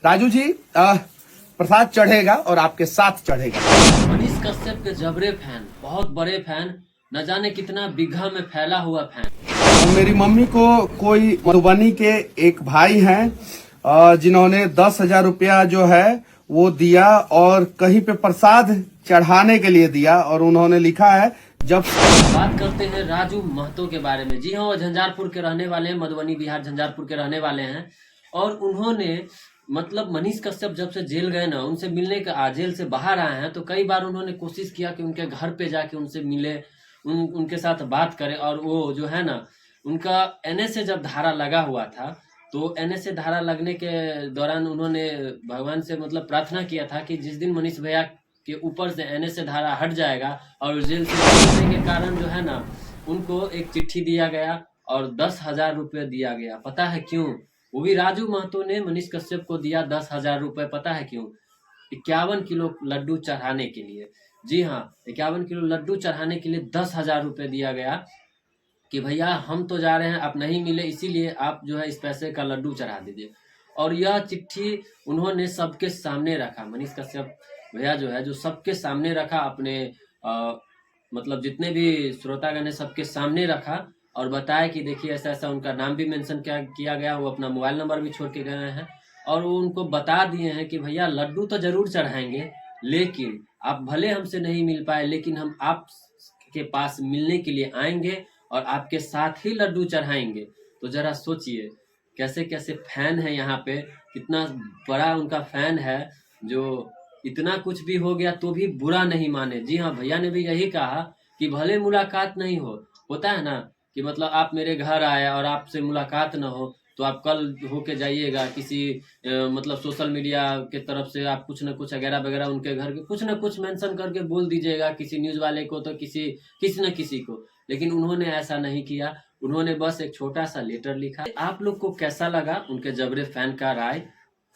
राजू जी प्रसाद चढ़ेगा और आपके साथ चढ़ेगा। मनीष कश्यप के जबरे फैन, बहुत बड़े फैन, न जाने कितना बीघा में फैला हुआ फैन। मेरी मम्मी को कोई मधुबनी के एक भाई हैं जिन्होंने 10,000 रुपया जो है वो दिया और कहीं पे प्रसाद चढ़ाने के लिए दिया और उन्होंने लिखा है जब बात करते हैं राजू महतो के बारे में। जी हाँ, वो झंझारपुर के रहने वाले हैं, मधुबनी बिहार झंझारपुर के रहने वाले हैं। और उन्होंने मतलब मनीष कश्यप जब से जेल गए ना, उनसे मिलने का, जेल से बाहर आए हैं तो कई बार उन्होंने कोशिश किया कि उनके घर पे जाके उनसे मिले, उनके साथ बात करें। और वो जो है ना, उनका एनएसए जब धारा लगा हुआ था तो एनएसए धारा लगने के दौरान उन्होंने भगवान से मतलब प्रार्थना किया था कि जिस दिन मनीष भैया के ऊपर से एनएसए धारा हट जाएगा और जेल से छूटने के कारण जो है ना, उनको एक चिट्ठी दिया गया और 10,000 रुपये दिया गया। पता है क्यों? वो भी राजू महतो ने मनीष कश्यप को दिया 10,000 रुपये। पता है क्यों? 51 किलो लड्डू चढ़ाने के लिए। जी हाँ, 51 किलो लड्डू चढ़ाने के लिए 10,000 रुपये दिया गया कि भैया हम तो जा रहे हैं, आप नहीं मिले, इसीलिए आप जो है इस पैसे का लड्डू चढ़ा दीजिए। और यह चिट्ठी उन्होंने सबके सामने रखा। मनीष कश्यप भैया जो है, जो सबके सामने रखा, अपने मतलब जितने भी श्रोतागण है सबके सामने रखा और बताया कि देखिए ऐसा ऐसा, उनका नाम भी मेंशन किया गया, वो अपना मोबाइल नंबर भी छोड़ के गए हैं। और वो उनको बता दिए हैं कि भैया लड्डू तो जरूर चढ़ाएंगे, लेकिन आप भले हमसे नहीं मिल पाए, लेकिन हम आप के पास मिलने के लिए आएंगे और आपके साथ ही लड्डू चढ़ाएंगे। तो जरा सोचिए कैसे कैसे फैन है यहाँ पे, कितना बड़ा उनका फैन है, जो इतना कुछ भी हो गया तो भी बुरा नहीं माने। जी हाँ, भैया ने भी यही कहा कि भले मुलाकात नहीं हो, होता है ना कि मतलब आप मेरे घर आए और आपसे मुलाकात ना हो तो आप कल होके जाइएगा किसी मतलब सोशल मीडिया के तरफ से आप कुछ न कुछ वगैरह वगैरह उनके घर के कुछ न कुछ मेंशन करके बोल दीजिएगा किसी न्यूज़ वाले को, तो किसी न किसी को। लेकिन उन्होंने ऐसा नहीं किया, उन्होंने बस एक छोटा सा लेटर लिखा। आप लोग को कैसा लगा उनके जबरे फैन का राय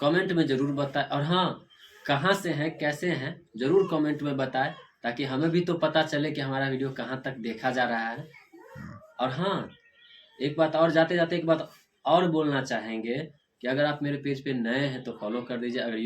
कमेंट में जरूर बताएं। और हाँ, कहाँ से हैं, कैसे हैं, जरूर कमेंट में बताएं, ताकि हमें भी तो पता चले कि हमारा वीडियो कहाँ तक देखा जा रहा है। और हाँ, एक बात और, जाते जाते एक बात और बोलना चाहेंगे कि अगर आप मेरे पेज पे नए हैं तो फॉलो कर दीजिए। अगर